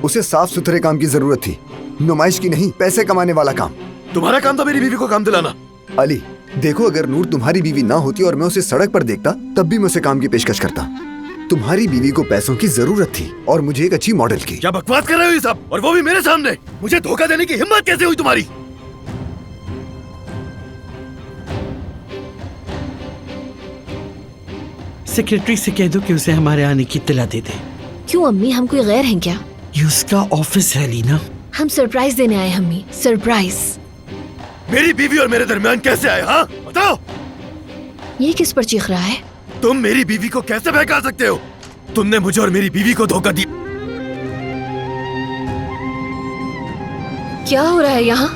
उसे साफ सुथरे काम की जरूरत थी, नुमाइश की नहीं, पैसे कमाने वाला काम। तुम्हारा काम था मेरी बीवी को काम दिलाना। अली देखो, अगर नूर तुम्हारी बीवी ना होती और मैं उसे सड़क पर देखता तब भी मैं उसे काम की पेशकश करता। तुम्हारी बीवी को पैसों की जरूरत थी और मुझे एक अच्छी मॉडल की। क्या बकवास कर रहे हो ये सब, और वो भी मेरे सामने? मुझे धोखा देने की हिम्मत कैसे हुई तुम्हारी? सेक्रेटरी से कह दो कि उसे हमारे आने की इत्तला दे दे। क्यों अम्मी, हम कोई गैर हैं क्या? ये उसका ऑफिस है लीना। हम सरप्राइज देने आए हैं अम्मी, सरप्राइज। मेरी बीवी और मेरे दरमियान कैसे आए? हाँ बताओ। ये किस पर चीख रहा है? तुम मेरी बीवी को कैसे बहका सकते हो? तुमने मुझे और मेरी बीवी को धोखा दिया। क्या हो रहा है यहाँ?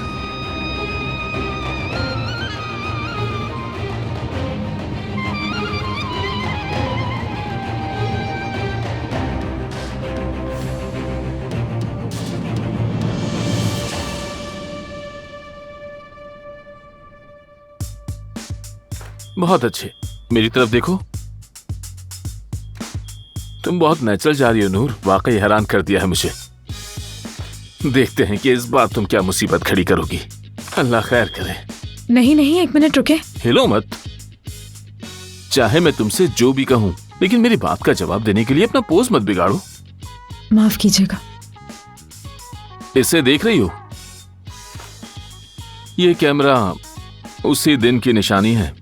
बहुत अच्छे, मेरी तरफ देखो। तुम बहुत नेचुरल जा रही हो नूर, वाकई हैरान कर दिया है मुझे। देखते हैं कि इस बार तुम क्या मुसीबत खड़ी करोगी। अल्लाह खैर करे। नहीं नहीं, एक मिनट रुके। हिलो मत। चाहे मैं तुमसे जो भी कहूं, लेकिन मेरी बात का जवाब देने के लिए अपना पोज मत बिगाड़ो। माफ कीजिएगा। इसे देख रही हो? ये कैमरा उसी दिन की निशानी है।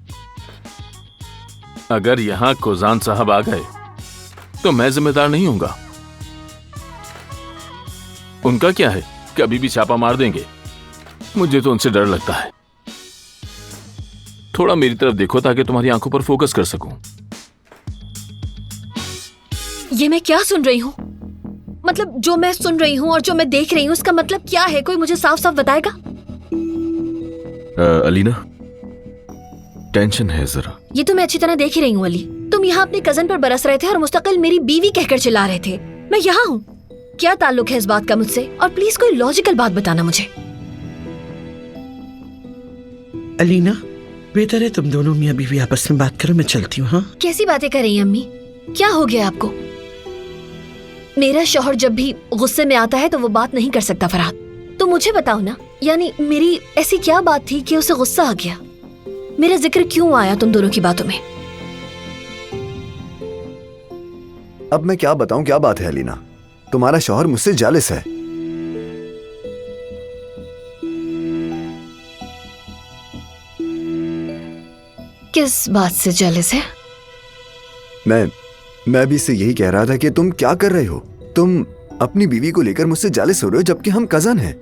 अगर यहां कोजान साहब आ गए तो मैं जिम्मेदार नहीं हूंगा। उनका क्या है, कभी भी छापा मार देंगे। मुझे तो उनसे डर लगता है। थोड़ा मेरी तरफ देखो ताकि तुम्हारी आंखों पर फोकस कर सकूं। ये मैं क्या सुन रही हूँ? मतलब जो मैं सुन रही हूँ और जो मैं देख रही हूँ, उसका मतलब क्या है? कोई मुझे साफ साफ बताएगा? अलीना, टेंशन है जरा। ये तो मैं अच्छी तरह देख ही रही हूँ अली। तुम यहाँ अपने कजन पर बरस रहे थे और मुस्तकिल मेरी बीवी कहकर चिल्ला रहे थे। मैं यहाँ हूँ। क्या ताल्लुक है इस बात का मुझसे? और प्लीज कोई लॉजिकल बात बताना मुझे। अलीना, बेहतर है तुम दोनों मियां बीवी आपस में बात करो, मैं चलती हूँ। हाँ, कैसी बातें कर रही हैं अम्मी? क्या हो गया आपको? मेरा शौहर जब भी गुस्से में आता है तो वो बात नहीं कर सकता फरहाद। तो मुझे बताओ ना, यानी मेरी ऐसी क्या बात थी कि उसे गुस्सा आ गया? मेरा जिक्र क्यों आया तुम दोनों की बातों में? अब मैं क्या बताऊं, क्या बात है अलीना? तुम्हारा शौहर मुझसे जालिस है। किस बात से जेलस है? मैं भी इससे यही कह रहा था कि तुम क्या कर रहे हो। तुम अपनी बीवी को लेकर मुझसे जालिस हो रहे हो, जबकि हम कजन हैं।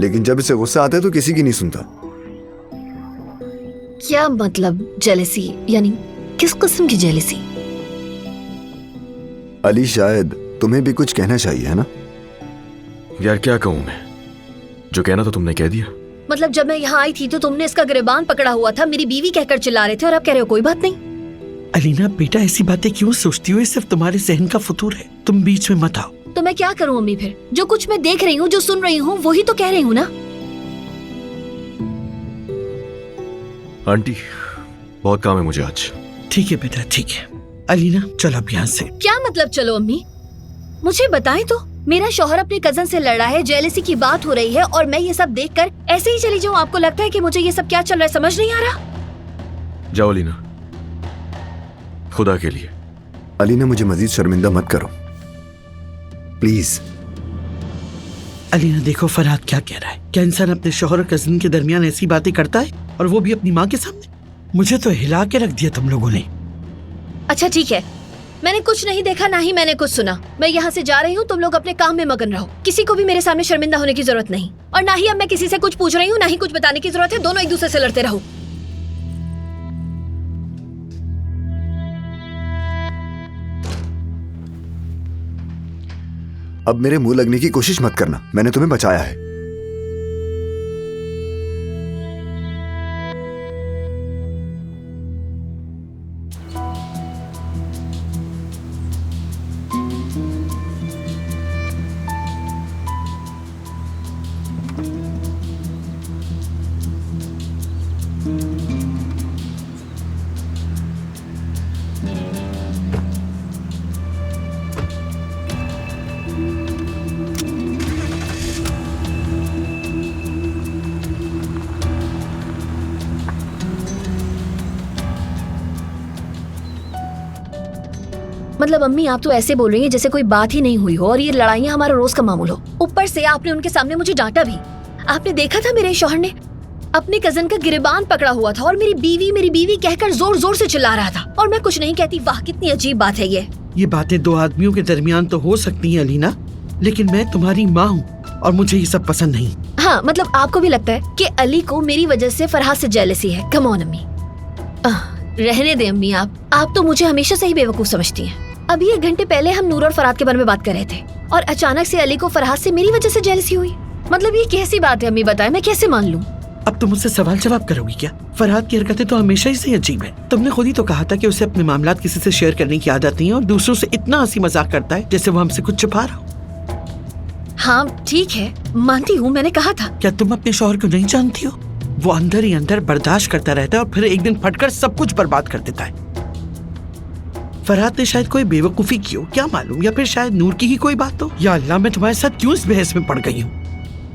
लेकिन जब इसे गुस्सा आता है तो किसी की नहीं सुनता। क्या मतलब जेलसी? यानी किस किस्म की जेलसी? अली, शायद तुम्हें भी कुछ कहना चाहिए, है ना? यार क्या कहूं मैं, जो कहना था तुमने कह दिया। मतलब जब मैं यहाँ आई थी तो तुमने इसका गिरबान पकड़ा हुआ था, मेरी बीवी कहकर चिल्ला रहे थे, और अब कह रहे हो कोई बात नहीं। अलीना बेटा, ऐसी बातें क्यों सोचती हो? ये सिर्फ तुम्हारे सहन का फतूर है, तुम बीच में मत आओ। तो मैं क्या करूँ अम्मी? फिर जो कुछ मैं देख रही हूँ, जो सुन रही हूँ, वही तो कह रही हूँ ना। आंटी, बहुत काम है मुझे आज। ठीक है बेटा, ठीक है। अलीना चलो अब यहाँ से। क्या मतलब चलो अम्मी? मुझे बताएं तो। मेरा शौहर अपने कजन से लड़ रहा है, जेलसी की बात हो रही है, और मैं ये सब देखकर ऐसे ही चली जाऊं? आपको लगता है कि मुझे ये सब क्या चल रहा है समझ नहीं आ रहा? जाओ अलीना, खुदा के लिए। अलीना, मुझे मजीद शर्मिंदा मत करो प्लीज। अलीना देखो फरहाद क्या कह रहा है। क्या इंसान अपने शौहर और कजन के दरमियान ऐसी बातें करता है, और वो भी अपनी माँ के सामने? मुझे तो हिला के रख दिया तुम लोगों ने। अच्छा ठीक है, मैंने कुछ नहीं देखा, ना ही मैंने कुछ सुना। मैं यहाँ से जा रही हूँ, तुम लोग अपने काम में मगन रहो। किसी को भी मेरे सामने शर्मिंदा होने की जरूरत नहीं, और ना ही अब मैं किसी से कुछ पूछ रही हूँ, ना ही कुछ बताने की जरूरत है। दोनों एक दूसरे से लड़ते रहो। अब मेरे मुंह लगने की कोशिश मत करना, मैंने तुम्हें बचाया है। मतलब अम्मी, आप तो ऐसे बोल रही हैं जैसे कोई बात ही नहीं हुई हो और ये लड़ाइयाँ हमारा रोज का मामूल हो। ऊपर से आपने उनके सामने मुझे डांटा भी। आपने देखा था मेरे शौहर ने अपने कजन का गिरबान पकड़ा हुआ था और मेरी बीवी कहकर जोर जोर से चिल्ला रहा था और मैं कुछ नहीं कहती। वाह, कितनी अजीब बात है ये बातें दो आदमियों के दरमियान तो हो सकती हैं अलीना, लेकिन मैं तुम्हारी माँ हूँ और मुझे ये सब पसंद नहीं। हाँ, मतलब आपको भी लगता है कि अली को मेरी वजह से फरहाद से जेलसी है। कम ऑन अम्मी, रहने दे अम्मी। आप तो मुझे हमेशा से ही बेवकूफ समझती हैं। अभी 1 घंटे पहले हम नूर और फरहाद के बारे में बात कर रहे थे और अचानक से अली को फरहाद से मेरी वजह से जेलसी हुई। मतलब ये कैसी बात है अम्मी, बताएं, मैं कैसे मान लूं? अब तुम मुझसे सवाल जवाब करोगी क्या? फरहाद की हरकतें तो हमेशा ही से अजीब है। तुमने खुद ही तो कहा था कि उसे अपने मामलात किसी से शेयर करने की आदत नहीं है और दूसरों से इतना हंसी मजाक करता है जैसे वो हमसे कुछ छुपा रहा हो। हाँ ठीक है, मानती हूँ, मैंने कहा था। क्या तुम अपने शौहर को नहीं जानती हो? वो अंदर ही अंदर बर्दाश्त करता रहता है और फिर एक दिन फटकर सब कुछ बर्बाद कर देता है। फरहाद ने शायद कोई बेवकूफी की हो, क्या मालूम, या फिर शायद नूर की ही कोई बात हो। या अल्लाह, मैं तुम्हारे साथ क्यों इस बहस में पड़ गई हूँ?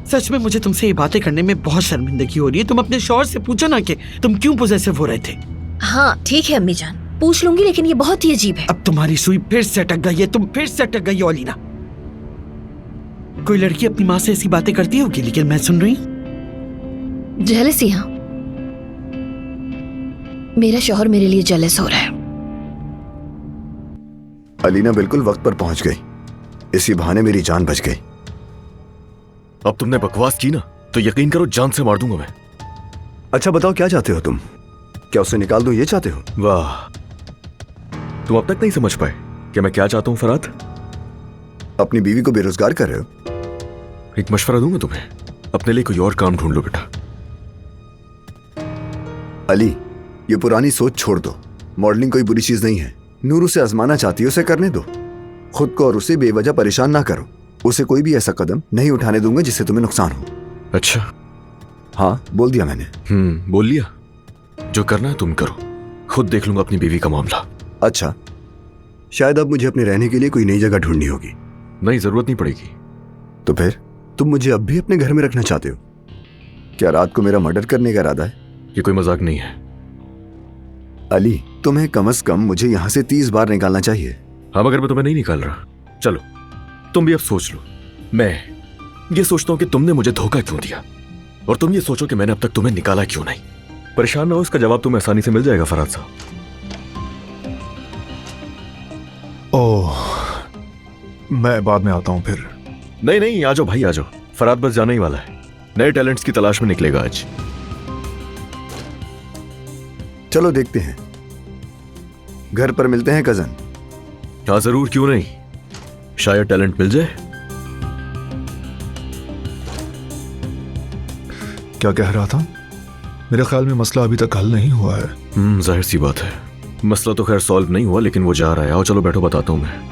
सच में मुझे तुमसे ये बातें करने में बहुत शर्मिंदगी हो रही है। तुम अपने शौहर से पूछो ना कि तुम क्यों पॉसेसिव हो रहे थे। हाँ ठीक है अम्मी जान, पूछ लूंगी, लेकिन ये बहुत ही अजीब है। अब तुम्हारी सुई फिर से अटक गई है, तुम फिर से अटक गई हो अलीना। कोई लड़की अपनी माँ से ऐसी बातें करती होगी, लेकिन मैं सुन रही हूँ जेलसी। हाँ, मेरा शौहर मेरे लिए जेलस हो रहा है। अलीना बिल्कुल वक्त पर पहुंच गई। इसी बहाने मेरी जान बच गई। अब तुमने बकवास की ना तो यकीन करो जान से मार दूंगा मैं। अच्छा बताओ, क्या चाहते हो तुम? क्या उसे निकाल दूं, ये चाहते हो? वाह, तुम अब तक नहीं समझ पाए कि मैं क्या चाहता हूं फरहाद? अपनी बीवी को बेरोजगार कर रहे हो? एक मशवरा दूंगा तुम्हें, अपने लिए कोई और काम ढूंढ लो बेटा। अली, ये पुरानी सोच छोड़ दो। मॉडलिंग कोई बुरी चीज नहीं है। नूर उसे आजमाना चाहती है, उसे करने दो। खुद को और उसे बेवजह परेशान ना करो। उसे कोई भी ऐसा कदम नहीं उठाने दूंगा जिससे तुम्हें नुकसान हो। अच्छा, हाँ बोल दिया मैंने। बोल लिया। जो करना है तुम करो, खुद देख लूंगा अपनी बीवी का मामला। अच्छा, शायद अब मुझे अपने रहने के लिए कोई नई जगह ढूंढनी होगी। नहीं, जरूरत नहीं पड़ेगी। तो फिर तुम मुझे अब भी अपने घर में रखना चाहते हो? क्या रात को मेरा मर्डर करने का इरादा है? ये कोई मजाक नहीं है। अली, तुम्हें कम से कम मुझे यहाँ से 30 बार निकालना चाहिए। हाँ, मगर मैं तुम्हें नहीं निकाल रहा। चलो तुम भी अब सोच लो। मैं ये सोचता हूँ कि तुमने मुझे धोखा क्यों दिया, और तुम ये सोचो कि मैंने अब तक तुम्हें निकाला क्यों नहीं। परेशान ना हो, इसका जवाब तुम्हें आसानी से मिल जाएगा फरहाद साहब। ओह, मैं बाद में आता हूं फिर। नहीं, आ जाओ भाई, आ जाओ। फरहाद बस जाने ही वाला है, नए टैलेंट्स की तलाश में निकलेगा आज। चलो देखते हैं, घर पर मिलते हैं कजन। हाँ जरूर, क्यों नहीं, शायद टैलेंट मिल जाए। क्या कह रहा था? मेरे ख्याल में मसला अभी तक हल नहीं हुआ है। जाहिर सी बात है, मसला तो खैर सॉल्व नहीं हुआ, लेकिन वो जा रहा है। आओ चलो बैठो, बताता हूं मैं।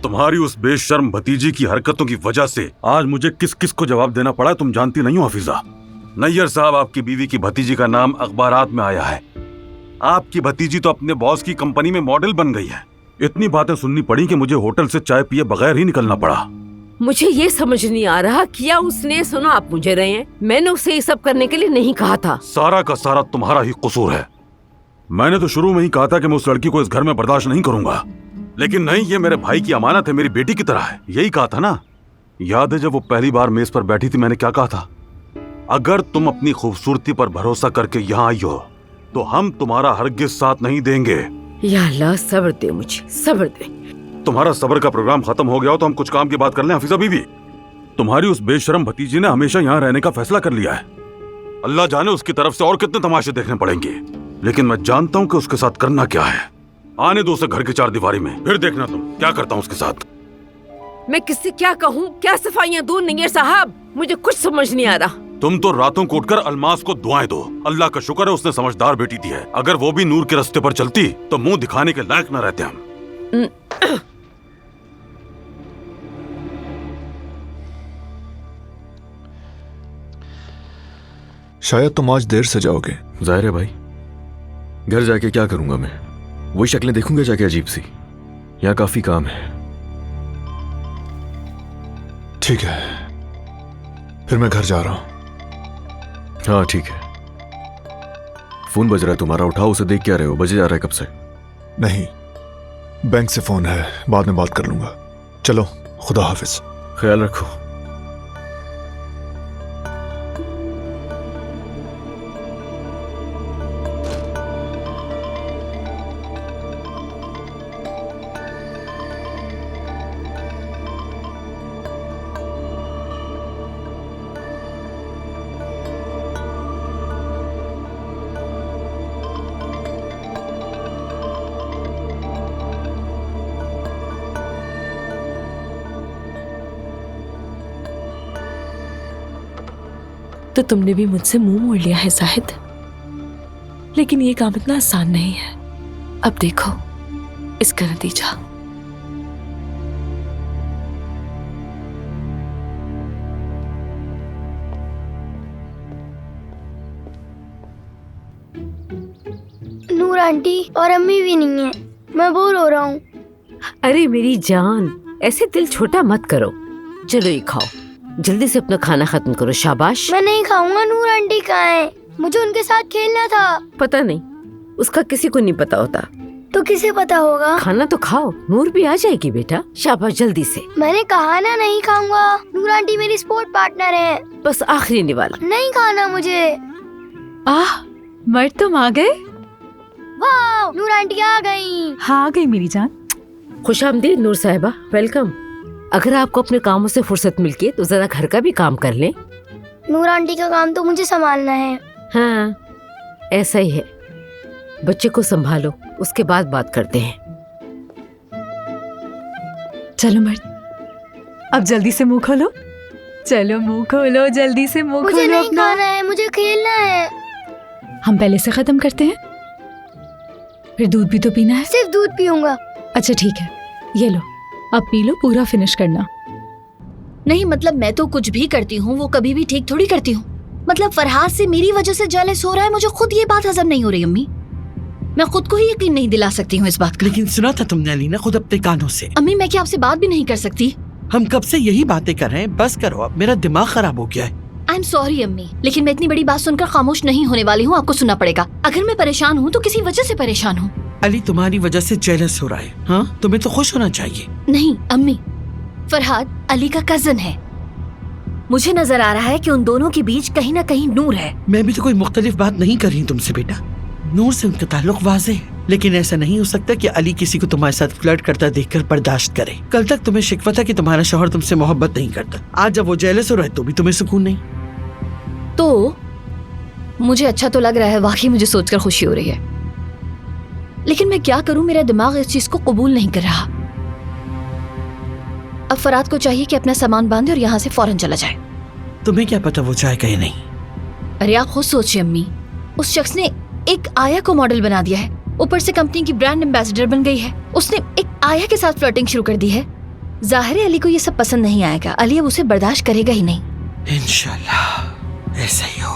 तुम्हारी उस बेशर्म भतीजी की हरकतों की वजह से आज मुझे किस किस को जवाब देना पड़ा, तुम जानती नहीं हो हफीजा। नैयर साहब, आपकी बीवी की भतीजी का नाम अखबारात में आया है। आपकी भतीजी तो अपने बॉस की कंपनी में मॉडल बन गई है। इतनी बातें सुननी पड़ी कि मुझे होटल से चाय पिए बगैर ही निकलना पड़ा। मुझे ये समझ नहीं आ रहा, क्या उसने सुना आप मुझे रहे हैं? मैंने उसे ये सब करने के लिए नहीं कहा था। सारा का सारा तुम्हारा ही कसूर है। मैंने तो शुरू में ही कहा था कि मैं उस लड़की को इस घर में बर्दाश्त नहीं करूंगा, लेकिन नहीं, ये मेरे भाई की अमानत है, मेरी बेटी की तरह है। यही कहा था ना? याद है जब वो पहली बार मेज पर बैठी थी, मैंने क्या कहा था? अगर तुम अपनी खूबसूरती पर भरोसा करके यहाँ आई हो तो हम तुम्हारा हरगिज साथ नहीं देंगे। या अल्लाह, सब्र दे मुझे, सब्र दे। तुम्हारा सब्र का प्रोग्राम खत्म हो गया हो तो हम कुछ काम की बात कर लें हफीजा बीवी। तुम्हारी उस बेशरम भतीजी ने हमेशा यहाँ रहने का फैसला कर लिया है। अल्लाह जाने उसकी तरफ से और कितने तमाशे देखने पड़ेंगे, लेकिन मैं जानता हूँ कि उसके साथ करना क्या है। आने दो उसे घर की चारदीवारी में, फिर देखना तुम क्या करता हूँ उसके साथ। मैं किससे क्या कहूँ, क्या सफाइयाँ दूं नैयर साहब, मुझे कुछ समझ नहीं आ रहा। तुम तो रातों को उठकर अलमास को दुआएं दो। अल्लाह का शुक्र है उसने समझदार बेटी दी है। अगर वो भी नूर के रास्ते पर चलती तो मुंह दिखाने के लायक न रहते हम। शायद तुम आज देर से जाओगे। जाहिर है भाई, घर जाके क्या करूंगा मैं? वही शक्लें देखूंगा जाके अजीब सी। यहाँ काफी काम है। ठीक है, फिर मैं घर जा रहा हूं। हाँ ठीक है। फोन बज रहा है तुम्हारा, उठाओ उसे। देख क्या रहे हो? बजे जा रहा है कब से? नहीं, बैंक से फोन है, बाद में बात कर लूंगा। चलो, खुदा हाफिज। ख्याल रखो। तो तुमने भी मुझसे मुंह मोड़ लिया है जाहिद, लेकिन ये काम इतना आसान नहीं है। अब देखो इसका नतीजा। नूर आंटी और अम्मी भी नहीं है, मैं बोर हो रहा हूँ। अरे मेरी जान, ऐसे दिल छोटा मत करो। चलो ये खाओ, जल्दी से अपना खाना खत्म करो। शाबाश। मैं नहीं खाऊंगा। नूर आंटी कहाँ है? मुझे उनके साथ खेलना था। पता नहीं, उसका किसी को नहीं पता होता। तो किसे पता होगा? खाना तो खाओ, नूर भी आ जाएगी बेटा। शाबाश, जल्दी से। मैंने कहा ना नहीं खाऊंगा। नूर आंटी मेरी स्पोर्ट पार्टनर है। बस आखिरी निवाला। नहीं खाना मुझे। मर्द तुम आ गए? वाह, नूर आंटी आ गई। हाँ आ गई मेरी जान। खुशामदीद नूर साहिबा, वेलकम। अगर आपको अपने कामों से फुर्सत मिलती है तो जरा घर का भी काम कर लें। नूर आंटी का काम तो मुझे संभालना है। हाँ, ऐसा ही है। बच्चे को संभालो, उसके बाद बात करते हैं। चलो मर्द, अब जल्दी से मुंह खोलो। चलो मुंह खोलो, जल्दी से मुंह मुझे खोलो नहीं अपना। खाना है, मुझे खेलना है। हम पहले से खत्म करते हैं, फिर दूध भी तो पीना है। सिर्फ दूध पीऊंगा। अच्छा ठीक है, ये लो, अब पी लो, पूरा फिनिश करना। नहीं मतलब मैं तो कुछ भी करती हूँ वो कभी भी ठीक थोड़ी करती हूँ। मतलब फरहाद से मेरी वजह से जेलस हो रहा है, मुझे खुद ये बात हजम नहीं हो रही अम्मी। मैं खुद को ही यकीन नहीं दिला सकती हूँ इस बात का। लेकिन सुना था तुमने अलीना खुद अपने कानों से। अम्मी मैं क्या आपसे बात भी नहीं कर सकती? हम कब से यही बातें कर रहे हैं, बस करो अब, मेरा दिमाग खराब हो गया है। आई एम सॉरी अम्मी, लेकिन मैं इतनी बड़ी बात सुनकर खामोश नहीं होने वाली हूँ। आपको सुनना पड़ेगा। अगर मैं परेशान हूँ तो किसी वजह से परेशान हूँ। अली तुम्हारी वजह से जेलस हो रहा है। हाँ, तुम्हें तो खुश होना चाहिए। नहीं अम्मी, फरहाद अली का कजन है। मुझे नजर आ रहा है कि उन दोनों के बीच कहीं ना कहीं नूर है। मैं भी तो कोई मुख्तलिफ बात नहीं कर रही हूँ तुमसे बेटा। नूर से उनका ताल्लुक वाज़ेह है, लेकिन ऐसा नहीं हो सकता कि अली किसी को तुम्हारे साथ फ्लर्ट करता देखकर बर्दाश्त करे। कल तक तुम्हें शिकवा था कि तुम्हारा शौहर तुमसे मोहब्बत नहीं करता। आज जब वो जेलस हो रहा है तो भी तुम्हें सुकून नहीं। तो मुझे अच्छा तो लग रहा है, वाकई मुझे सोचकर खुशी हो रही है, लेकिन मैं क्या करूं, मेरा दिमाग इस चीज को कबूल नहीं कर रहा। अब फरहाद को चाहिए कि अपना सामान बांधे और यहाँ से फौरन चला जाए। तुम्हें क्या पता वो जाएगा या नहीं? अरे आप खुद सोचिए अम्मी, उस शख्स ने एक आया को मॉडल बना दिया है, ऊपर से कंपनी की ब्रांड एम्बेसडर बन गई है। उसने एक आया के साथ फ्लर्टिंग शुरू कर दी है। जाहिर है अली को ये सब पसंद नहीं आएगा। अली अब उसे बर्दाश्त करेगा ही नहीं। इंशाल्लाह ऐसा ही हो।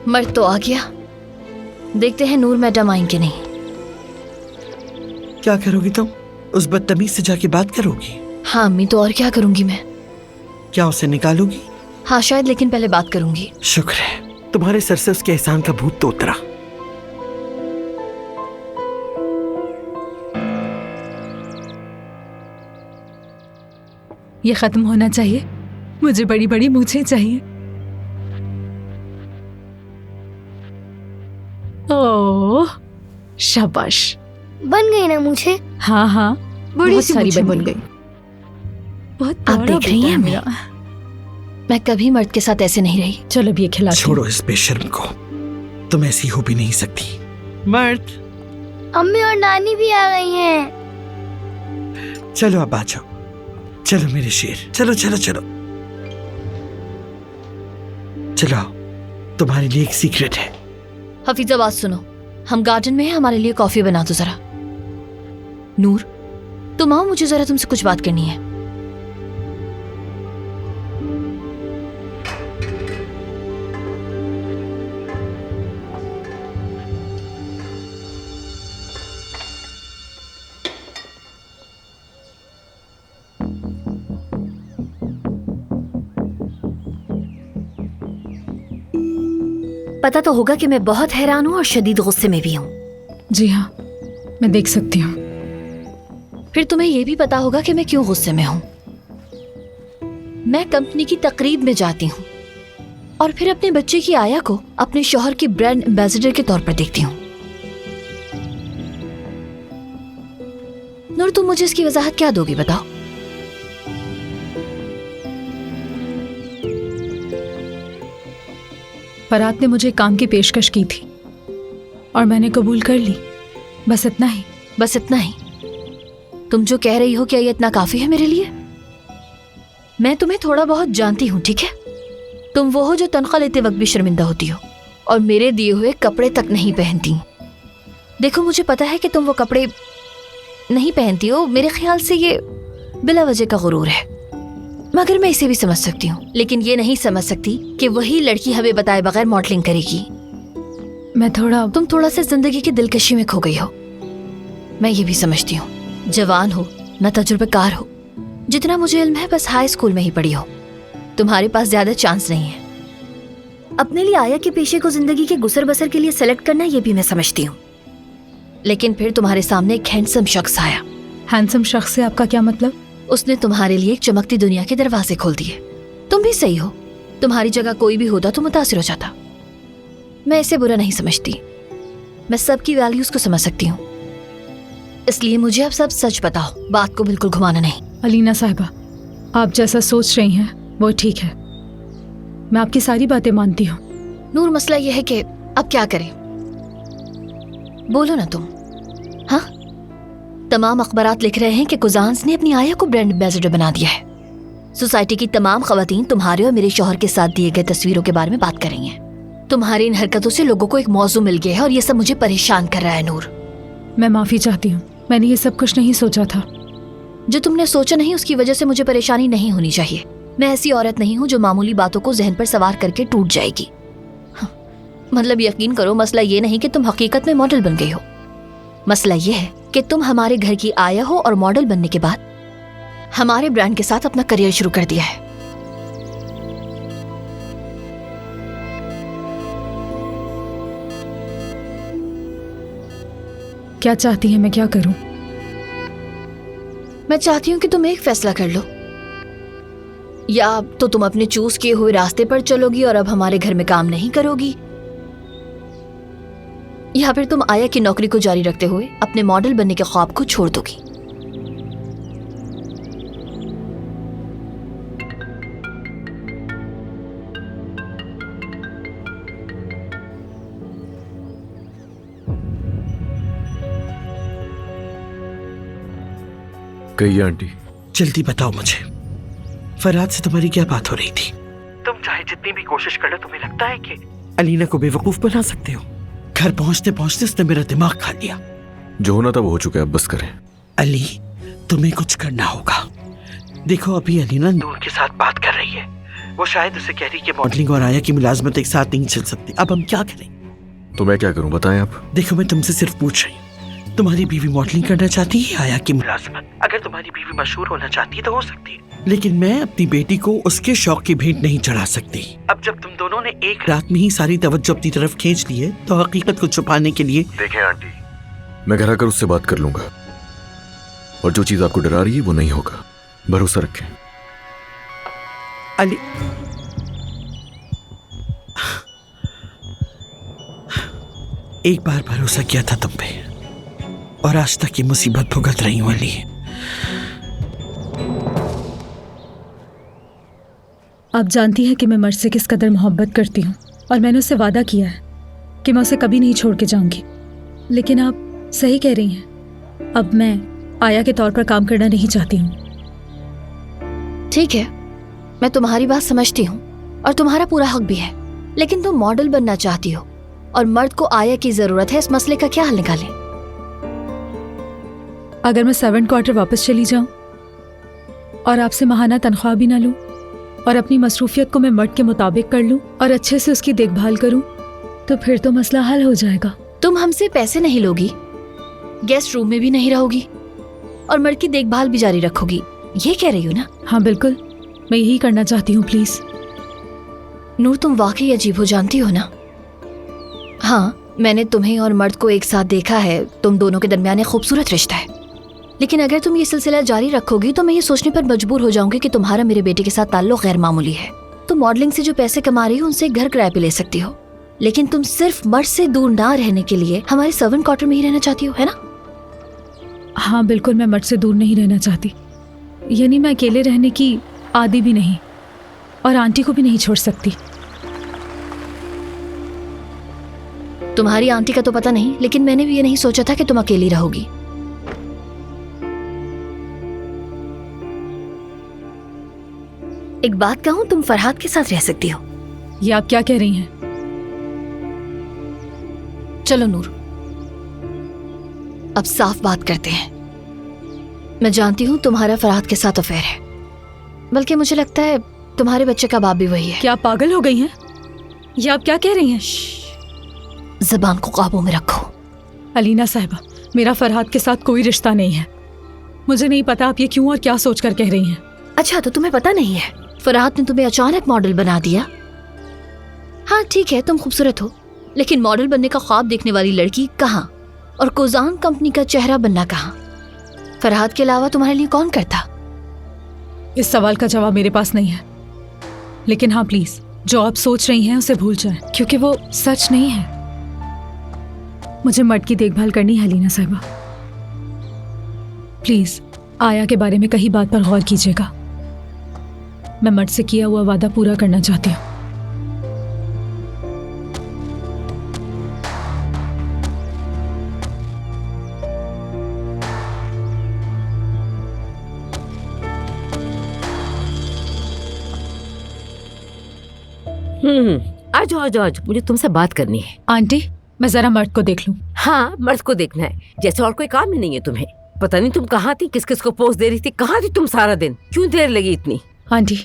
मर्द तो आ गया, देखते हैं नूर मैडम आएंगे नहीं। क्या करोगी तुम? उस बदतमीज से जाके बात करोगी? हाँ अम्मी, तो और क्या करूंगी मैं? क्या उसे निकालोगी? हाँ शायद, लेकिन पहले बात करूंगी। शुक्र है तुम्हारे सर से उसके एहसान का भूत तो उतरा। ये खत्म होना चाहिए। मुझे बड़ी बड़ी मूछें चाहिए। ओह शाबाश, बन गई ना मुझे? हाँ हाँ, बड़ी बहुत सी सारी मूछें बन बन गई। बहुत आप बड़ा देख रही बेटा हैं है मेरा। मैं कभी मर्द के साथ ऐसे नहीं रही। चलो अब ये खिला छोड़ो इस बेशर्म को, तुम ऐसी हो भी नहीं सकती। मर्द, अम्मी और नानी भी आ गई हैं। चलो अब आ जाओ। चलो मेरे शेर, चलो चलो चलो चलो, तुम्हारे लिए एक सीक्रेट है। हफीजा बात सुनो, हम गार्डन में हैं, हमारे लिए कॉफी बना दो जरा। नूर तुम आओ, मुझे जरा तुमसे कुछ बात करनी है। पता तो होगा कि मैं बहुत हैरान हूँ और शदीद गुस्से में भी हूँ। जी हाँ, मैं देख सकती हूँ। फिर तुम्हें यह भी पता होगा कि मैं क्यों गुस्से में हूँ। मैं कंपनी की तकरीब में जाती हूँ और फिर अपने बच्चे की आया को अपने शौहर की ब्रांड एम्बेसडर के तौर पर देखती हूँ। नूर, तुम मुझे इसकी वजाहत क्या दोगी, बताओ। फरहाद ने मुझे काम की पेशकश की थी और मैंने कबूल कर ली, बस इतना ही। बस इतना ही? तुम जो कह रही हो क्या ये इतना काफी है मेरे लिए? मैं तुम्हें थोड़ा बहुत जानती हूँ, ठीक है? तुम वो हो जो तनख्वाह लेते वक्त भी शर्मिंदा होती हो और मेरे दिए हुए कपड़े तक नहीं पहनती। देखो, मुझे पता है कि तुम वो कपड़े नहीं पहनती हो, मेरे ख्याल से ये बिला वजह का गुरूर है, मगर मैं इसे भी समझ सकती हूँ। लेकिन ये नहीं समझ सकती कि वही लड़की हमें बताए बगैर मॉडलिंग करेगी। तुम थोड़ा सा जिंदगी की दिलकशी में खो गई हो, मैं ये भी समझती हूँ। जवान हो, न तजुर्बेकार हो, जितना मुझे इल्म है बस हाई स्कूल में ही पढ़ी हो। तुम्हारे पास ज्यादा चांस नहीं है। अपने लिए आया के पेशे को जिंदगी के गुसर बसर के लिए सेलेक्ट करना, ये भी मैं समझती हूँ। लेकिन फिर तुम्हारे सामने एक हैंडसम शख्स आया। हैंडसम शख्स से आपका क्या मतलब? उसने तुम्हारे लिए एक चमकती दुनिया के दरवाजे खोल दिए। तुम भी सही हो, तुम्हारी जगह कोई भी होता तो मुतासिर हो जाता। मैं इसे बुरा नहीं समझती, मैं सबकी वैल्यूज को समझ सकती हूँ। इसलिए मुझे अब सब सच बताओ, बात को बिल्कुल घुमाना नहीं। अलीना साहिबा, आप जैसा सोच रही हैं वो ठीक है, मैं आपकी सारी बातें मानती हूँ। नूर, मसला यह है कि अब क्या करें? बोलो ना तुम। हाँ, तमाम अखबारात लिख रहे हैं कि कुजान्स ने अपनी आया को ब्रांड एम्बेसडर बना दिया है। सोसाइटी की तमाम खवातीन तुम्हारे और मेरे शौहर के साथ दिए गए तस्वीरों के बारे में बात कर रही हैं। तुम्हारी इन हरकतों से लोगों को एक मौजू मिल गया है और ये सब मुझे परेशान कर रहा है। नूर, मैं माफी चाहती हूँ, मैंने ये सब कुछ नहीं सोचा था। जो तुमने सोचा नहीं उसकी वजह से मुझे परेशानी नहीं होनी चाहिए। मैं ऐसी औरत नहीं हूँ जो मामूली बातों को जहन पर सवार करके टूट जाएगी। मतलब यकीन करो, मसला ये नहीं कि तुम हकीकत में मॉडल बन गई हो। मसला ये है कि तुम हमारे घर की आया हो और मॉडल बनने के बाद हमारे ब्रांड के साथ अपना करियर शुरू कर दिया है। क्या चाहती हैं, मैं क्या करूं? मैं चाहती हूँ कि तुम एक फैसला कर लो, या तो तुम अपने चूज किए हुए रास्ते पर चलोगी और अब हमारे घर में काम नहीं करोगी, या फिर तुम आया की नौकरी को जारी रखते हुए अपने मॉडल बनने के ख्वाब को छोड़ दोगी। कहिए आंटी। जल्दी बताओ मुझे, फरहाद से तुम्हारी क्या बात हो रही थी? तुम चाहे जितनी भी कोशिश कर लो, तुम्हें लगता है कि अलीना को बेवकूफ बना सकते हो? घर पहुंचते पहुंचते उसने मेरा दिमाग खा लिया। जो होना था वो हो चुका है, अब बस करें। अली, तुम्हें कुछ करना होगा। देखो, अभी अलीना नूर के साथ बात कर रही है। वो शायद उसे कह रही कि मॉडलिंग और आया की मुलाजमत एक साथ नहीं चल सकती। अब हम क्या करें? तो मैं क्या करूं, बताएं आप। देखो, मैं तुमसे सिर्फ पूछ रही हूँ, तुम्हारी बीवी मॉडलिंग करना चाहती है आया की मुलाजमत? अगर तुम्हारी बीवी मशहूर होना चाहती है तो हो सकती है, लेकिन मैं अपनी बेटी को उसके शौक की भेंट नहीं चढ़ा सकती। अब जब तुम दोनों ने एक रात में ही सारी तवज्जो अपनी तरफ खींच ली है तो हकीकत को छुपाने के लिए। देखें आंटी, मैं घर आकर उससे बात कर लूंगा और जो चीज आपको डरा रही है वो नहीं होगा, भरोसा रखें। अली, एक बार भरोसा किया था तुम पे और आज तक ये मुसीबत भुगत रही हूं। अली, आप जानती हैं कि मैं मर्द से किस कदर मोहब्बत करती हूँ और मैंने उससे वादा किया है कि मैं उसे कभी नहीं छोड़ के जाऊंगी। लेकिन आप सही कह रही हैं, अब मैं आया के तौर पर काम करना नहीं चाहती हूँ। ठीक है, मैं तुम्हारी बात समझती हूँ और तुम्हारा पूरा हक भी है, लेकिन तुम मॉडल बनना चाहती हो और मर्द को आया की जरूरत है। इस मसले का क्या हल निकालें? अगर मैं 7 क्वार्टर वापस चली जाऊं और आपसे माहाना तनख्वाह भी ना लूं और अपनी मसरूफियत को मैं मर्द के मुताबिक कर लूं और अच्छे से उसकी देखभाल करूं, तो फिर तो मसला हल हो जाएगा। तुम हमसे पैसे नहीं लोगी, गेस्ट रूम में भी नहीं रहोगी और मर्द की देखभाल भी जारी रखोगी, ये कह रही हो ना? हाँ बिल्कुल, मैं यही करना चाहती हूँ। प्लीज नूर, तुम वाकई अजीब हो, जानती हो ना? हाँ, मैंने तुम्हें और मर्द को एक साथ देखा है। तुम दोनों के दरमियान एक खूबसूरत रिश्ता है। लेकिन अगर तुम ये सिलसिला जारी रखोगी तो मैं ये सोचने पर मजबूर हो जाऊंगी कि तुम्हारा मेरे बेटे के साथ ताल्लुक गैर मामूली है। तुम मॉडलिंग से जो पैसे कमा रही हो उनसे एक घर किराए पे ले सकती हो, लेकिन तुम सिर्फ मर्द से दूर ना रहने के लिए हमारे सर्वेंट क्वार्टर में ही रहना चाहती हो, है ना? हाँ बिल्कुल, मैं मर्द से दूर नहीं रहना चाहती। यानी मैं अकेले रहने की आदी भी नहीं, और आंटी को भी नहीं छोड़ सकती। तुम्हारी आंटी का तो पता नहीं, लेकिन मैंने भी ये नहीं सोचा था कि तुम अकेली रहोगी। एक बात कहूं, तुम फरहाद के साथ रह सकती हो। ये आप क्या कह रही हैं? चलो नूर, अब साफ बात करते हैं। मैं जानती हूं तुम्हारा फरहाद के साथ अफेयर है, बल्कि मुझे लगता है तुम्हारे बच्चे का बाप भी वही है। क्या आप पागल हो गई हैं? ये आप क्या कह रही हैं? ज़बान को काबू में रखो। अलीना साहिबा, मेरा फरहाद के साथ कोई रिश्ता नहीं है। मुझे नहीं पता आप ये क्यों और क्या सोचकर कह रही हैं। अच्छा, तो तुम्हें पता नहीं है? फरहाद ने तुम्हें अचानक मॉडल बना दिया। हाँ ठीक है, तुम खूबसूरत हो, लेकिन मॉडल बनने का ख्वाब देखने वाली लड़की कहाँ, और कोजान कंपनी का चेहरा बनना कहाँ? फरहाद के अलावा तुम्हारे लिए कौन करता? इस सवाल का जवाब मेरे पास नहीं है, लेकिन हाँ प्लीज, जो आप सोच रही हैं उसे भूल जाएं, क्योंकि वो सच नहीं है। मुझे मर्द की देखभाल करनी है अलीना साहिबा। प्लीज आया के बारे में कहीं बात पर गौर कीजिएगा। मैं मर्द से किया हुआ वादा पूरा करना चाहती हूँ। आ जाओ आ जाओ आ जाओ, मुझे तुमसे बात करनी है। आंटी, मैं जरा मर्द को देख लूं। हाँ, मर्द को देखना है, जैसे और कोई काम ही नहीं है तुम्हें। पता नहीं तुम कहाँ थी, किस किस को पोस्ट दे रही थी, कहाँ थी तुम सारा दिन, क्यों देर लगी इतनी? आंटी,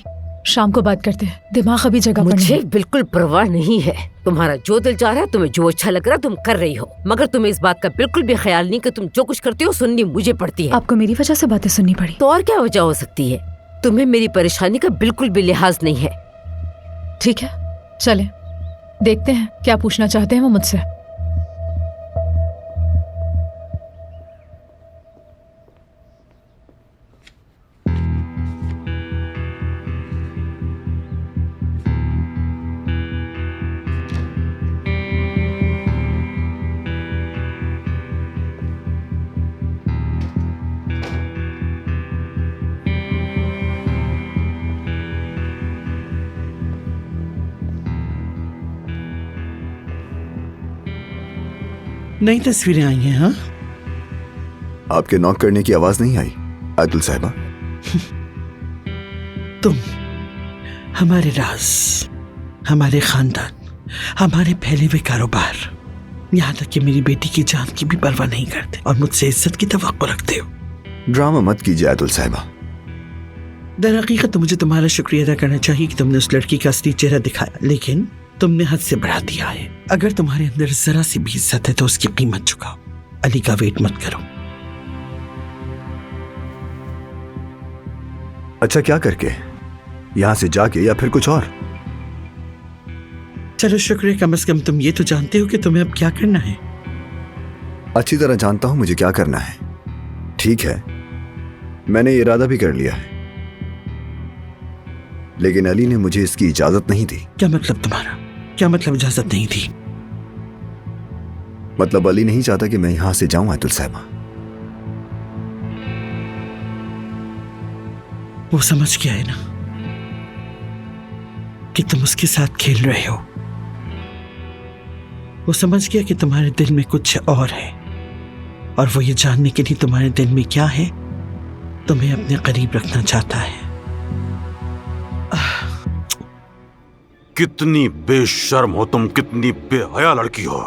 शाम को बात करते हैं, दिमाग अभी जगह पर नहीं मुझे है। बिल्कुल परवाह नहीं है। तुम्हारा जो दिल चाह रहा है, तुम्हें जो अच्छा लग रहा है तुम कर रही हो, मगर तुम्हें इस बात का बिल्कुल भी ख्याल नहीं कि तुम जो कुछ करती हो सुननी मुझे पड़ती है। आपको मेरी वजह से बातें सुननी पड़ी तो और क्या वजह हो सकती है? तुम्हें मेरी परेशानी का बिल्कुल भी लिहाज नहीं है। ठीक है, चलें, देखते हैं क्या पूछना चाहते हैं वो मुझसे। नई तस्वीरें आई हैं। हाँ, आपके नॉक करने की आवाज नहीं आई आदिल साहिबा? तुम हमारे राज, हमारे खानदान, हमारे फैले हुए कारोबार, यहाँ तक कि मेरी बेटी की जान की भी परवाह नहीं करते और मुझसे इज्जत की तवक्को रखते हो। ड्रामा मत कीजिए आदिल साहिबा। दर हकीकत तो मुझे तुम्हारा शुक्रिया अदा करना चाहिए कि तुमने उस लड़की का असली चेहरा दिखाया, लेकिन तुमने हद से बढ़ा दिया है। अगर तुम्हारे अंदर जरा सी भी इज्जत है तो उसकी कीमत चुकाओ। अली का वेट मत करो। अच्छा, क्या करके? यहां से जाके या फिर कुछ और? चलो शुक्र है, कम से कम तुम ये तो जानते हो कि तुम्हें अब क्या करना है। अच्छी तरह जानता हूं मुझे क्या करना है। ठीक है, मैंने इरादा भी कर लिया है, लेकिन अली ने मुझे इसकी इजाजत नहीं दी। क्या मतलब तुम्हारा? क्या मतलब इजाजत नहीं दी? मतलब अली नहीं चाहता कि मैं यहां से जाऊं आदिल साहिबा। वो समझ गया है ना कि तुम उसके साथ खेल रहे हो। वो समझ गया कि तुम्हारे दिल में कुछ और है, और वो ये जानने के लिए तुम्हारे दिल में क्या है तुम्हें अपने करीब रखना चाहता है। कितनी बेशर्म हो तुम, कितनी बेहया लड़की हो।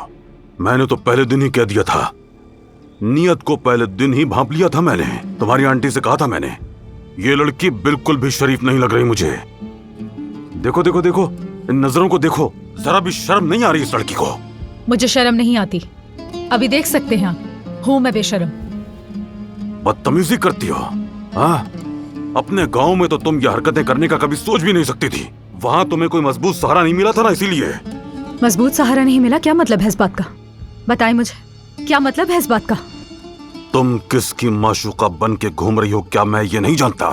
मैंने तो पहले दिन ही कह दिया था, नियत को पहले दिन ही भांप लिया था मैंने। तुम्हारी आंटी से कहा था मैंने, ये लड़की बिल्कुल भी शरीफ नहीं लग रही मुझे। देखो देखो देखो, इन नजरों को देखो, जरा भी शर्म नहीं आ रही इस लड़की को। मुझे शर्म नहीं आती, अभी देख सकते हैं हूं मैं बेशर्म। बदतमीजी करती हो। हाँ, अपने गांव में तो तुम ये हरकतें करने का कभी सोच भी नहीं सकती थी। वहां तुम्हें कोई मजबूत सहारा नहीं मिला था ना, इसीलिए। मजबूत सहारा नहीं मिला, क्या मतलब है इस बात का? बताएं मुझे, क्या मतलब है इस बात का? तुम किसकी माशूका बन के घूम रही हो क्या मैं ये नहीं जानता?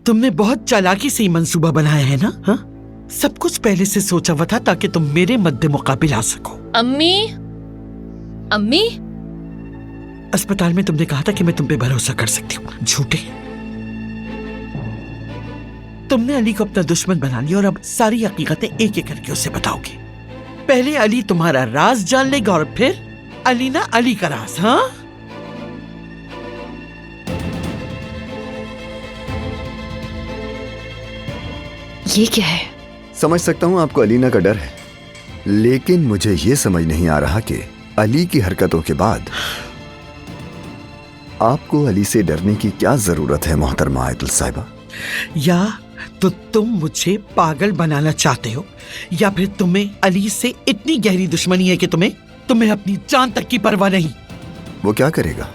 तुमने बहुत चालाकी से ही मंसूबा बनाया है ना? हाँ, सब कुछ पहले से सोचा हुआ था ताकि तुम मेरे मद्दे मुकाबिल आ सको। अम्मी, अम्मी, अस्पताल में तुमने कहा था कि मैं तुम पे भरोसा कर सकती हूँ, झूठे। तुमने अली को अपना दुश्मन बना लिया और अब सारी हकीकतें एक एक करके उसे बताओगे। पहले अली तुम्हारा राज जान लेगा और फिर अली ना अली का राज। हाँ, ये क्या है? समझ सकता हूं आपको अलीना का डर है, लेकिन मुझे ये समझ नहीं आ रहा कि अली की हरकतों के बाद आपको अली से डरने की क्या जरूरत है मोहतरमा आयतुल साहिबा? या तो तुम मुझे पागल बनाना चाहते हो या फिर तुम्हें अली से इतनी गहरी दुश्मनी है कि तुम्हें अपनी जान तक की परवाह नहीं। वो क्या करेगा?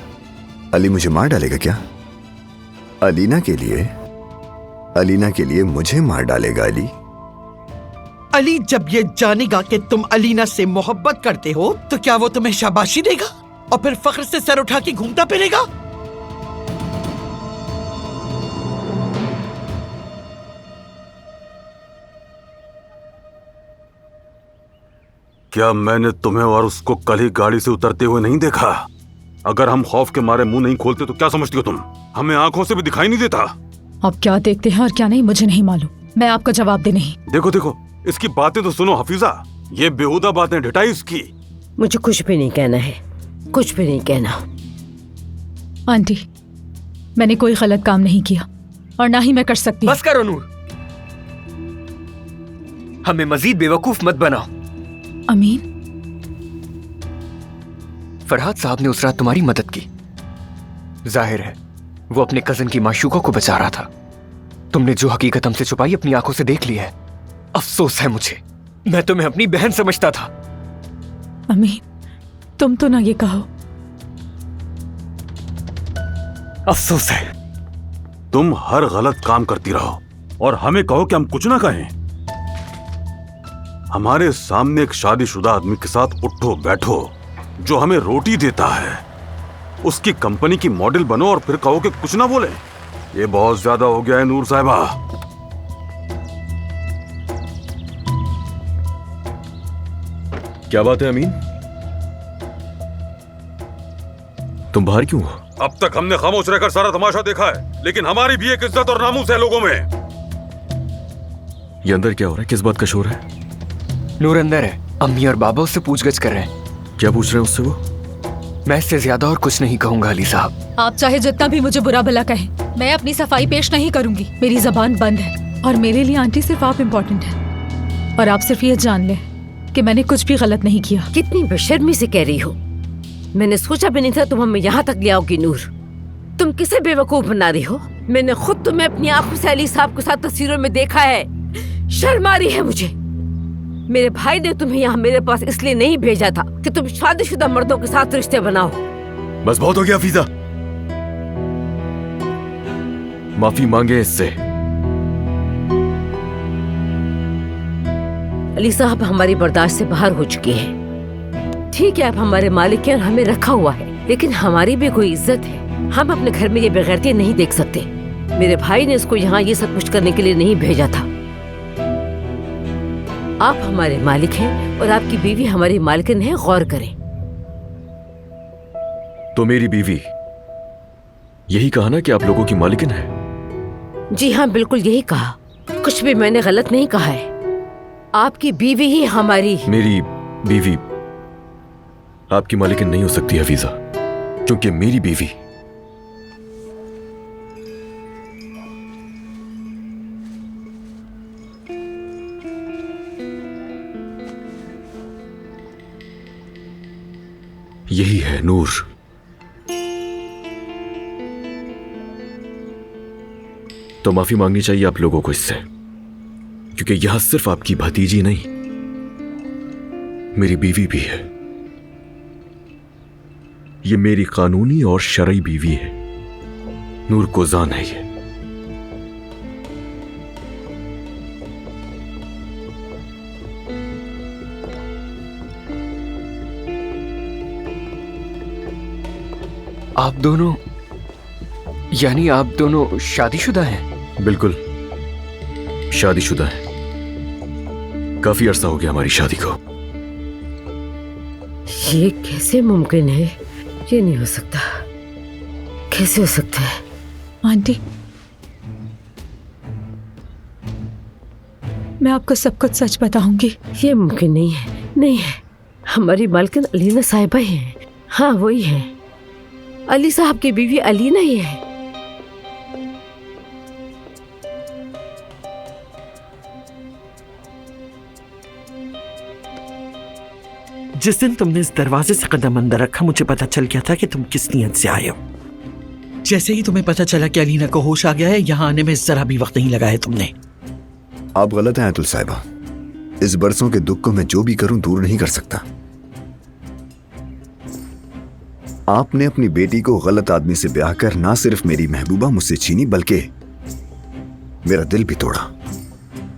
अली मुझे मार डालेगा क्या? अलीना के लिए मुझे मार डालेगा अली? अली जब ये जानेगा कि तुम अलीना से मोहब्बत करते हो तो क्या वो तुम्हें शाबाशी देगा और फिर फख्र से सर उठा के घूमता फिरेगा? क्या मैंने तुम्हें और उसको कल ही गाड़ी से उतरते हुए नहीं देखा? अगर हम खौफ के मारे मुंह नहीं खोलते तो क्या समझती हो तुम? हमें आंखों से भी दिखाई नहीं देता। आप क्या देखते हैं और क्या नहीं मुझे नहीं मालूम, मैं आपको जवाब दे नहीं। देखो देखो, इसकी बातें तो सुनो हफीजा, ये बेहुदा बातें ढटाई इसकी। मुझे कुछ भी नहीं कहना है, कुछ भी नहीं कहना। आंटी, मैंने कोई गलत काम नहीं किया और ना ही मैं कर सकती। बस करो नूर, हमें मजीद बेवकूफ मत बनाओ। अमीन, फरहाद साहब ने उस रात तुम्हारी मदद की। जाहिर है वो अपने कजन की माशूका को बचा रहा था। तुमने जो हकीकत हमसे छुपाई अपनी आंखों से देख ली है। अफसोस है मुझे, मैं तुम्हें अपनी बहन समझता था। अमीन, तुम तो ना ये कहो। अफसोस है। तुम हर गलत काम करती रहो और हमें कहो कि हम कुछ ना कहें। हमारे सामने एक शादीशुदा आदमी के साथ उठो बैठो जो हमें रोटी देता है, उसकी कंपनी की मॉडल बनो और फिर कहो कि कुछ ना बोले। ये बहुत ज्यादा हो गया है नूर साहिबा। क्या बात है अमीन, तुम बाहर क्यों हो? अब तक हमने खामोश रहकर सारा तमाशा देखा है, लेकिन हमारी भी एक इज्जत और नामूस है लोगों में। ये अंदर क्या हो रहा है? किस बात का शोर है? नूर अंदर है, अम्मी और बाबा उससे पूछगछ कर रहे हैं। क्या पूछ रहे हैं उससे वो? मैं इससे ज्यादा और कुछ नहीं कहूंगा अली साहब। आप चाहे जितना भी मुझे बुरा भला कहें, मैं अपनी सफाई पेश नहीं करूंगी। मेरी जबान बंद है और मेरे लिए आंटी सिर्फ आप इम्पोर्टेंट है। और आप सिर्फ ये जान लें कि मैंने कुछ भी गलत नहीं किया। कितनी बेशर्मी से कह रही हो। मैंने सोचा भी नहीं था तुम हमें यहाँ तक ले आओगी नूर। तुम किसे बेवकूफ बना रही हो? मैंने खुद तुम्हें अपनी आंखों से अली साहब के साथ तस्वीरों में देखा है। शर्म आ रही है मुझे। मेरे भाई ने तुम्हें यहाँ मेरे पास इसलिए नहीं भेजा था कि तुम शादीशुदा मर्दों के साथ रिश्ते बनाओ। बस बहुत हो गया हफीजा, माफी मांगे इससे। अली साहब हमारी बर्दाश्त से बाहर हो चुकी है। ठीक है, आप हमारे मालिक हैं और हमें रखा हुआ है, लेकिन हमारी भी कोई इज्जत है। हम अपने घर में ये बेगैरतियां नहीं देख सकते। मेरे भाई ने इसको यहाँ ये सब कुछ करने के लिए नहीं भेजा था। आप हमारे मालिक हैं और आपकी बीवी हमारी मालकिन है, गौर करें। तो मेरी बीवी, यही कहा ना कि आप लोगों की मालिकिन है? जी हाँ, बिल्कुल यही कहा। कुछ भी मैंने गलत नहीं कहा है। आपकी बीवी ही हमारी। मेरी बीवी आपकी मालिकिन नहीं हो सकती हफीजा, क्योंकि मेरी बीवी यही है नूर। तो माफी मांगनी चाहिए आप लोगों को इससे, क्योंकि यहां सिर्फ आपकी भतीजी नहीं, मेरी बीवी भी है ये मेरी कानूनी और शरई बीवी है। नूर कोजान है ये। आप दोनों, यानी आप दोनों शादीशुदा हैं? बिल्कुल शादीशुदा है। काफी अरसा हो गया हमारी शादी को। ये कैसे मुमकिन है? ये नहीं हो सकता। कैसे हो सकता है? आंटी, मैं आपको सब कुछ सच बताऊंगी। ये मुमकिन नहीं है, नहीं है। हमारी मालकिन अलीना साहिबा ही है। हाँ वही है, अली साहब की बीवी अलीना ही है। जिस दिन तुमने इस दरवाजे से कदम अंदर रखा, मुझे पता चल गया था कि तुम किस नीयत से आए हो। जैसे ही तुम्हें पता चला कि अलीना को होश आ गया है, यहाँ आने में जरा भी वक्त नहीं लगाया तुमने। आप गलत हैं अतुल साहिबा। इस बरसों के दुख को मैं जो भी करूं दूर नहीं कर सकता। आपने अपनी बेटी को गलत आदमी से ब्याह कर ना सिर्फ मेरी महबूबा मुझसे छीनी, बल्कि मेरा दिल भी तोड़ा,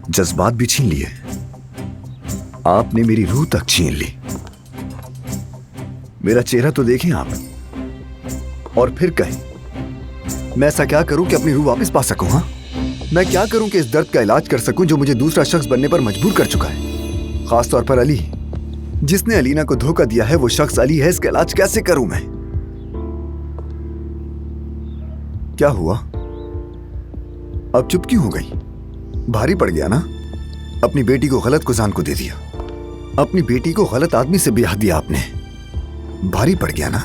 जज्बात भी छीन लिए। आपने मेरी रूह तक छीन ली। मेरा चेहरा तो देखें आप, और फिर कहें मैं ऐसा क्या करूं कि अपनी रूह वापस पा सकूं? हाँ, मैं क्या करूं कि इस दर्द का इलाज कर सकूं जो मुझे दूसरा शख्स बनने पर मजबूर कर चुका है, खास तौर पर अली। जिसने अलीना को धोखा दिया है वो शख्स अली है। इसका इलाज कैसे करूं मैं? क्या हुआ? अब चुप क्यों हो गई? भारी पड़ गया ना? अपनी बेटी को गलत कुजान को दे दिया, अपनी बेटी को गलत आदमी से ब्याह दिया आपने। भारी पड़ गया ना?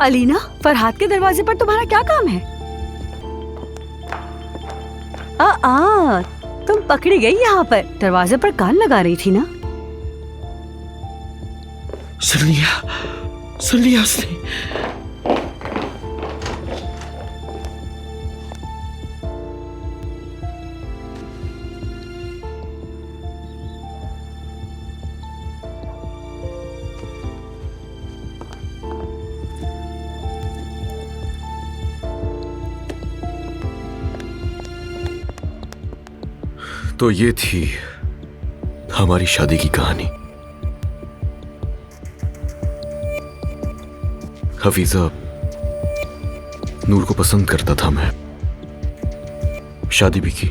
अलीना, फरहाद के दरवाजे पर तुम्हारा क्या काम है? तुम पकड़ी गई यहाँ पर। दरवाजे पर कान लगा रही थी ना? सुन लिया उसने। तो ये थी हमारी शादी की कहानी। हफीजा, नूर को पसंद करता था मैं, शादी भी की।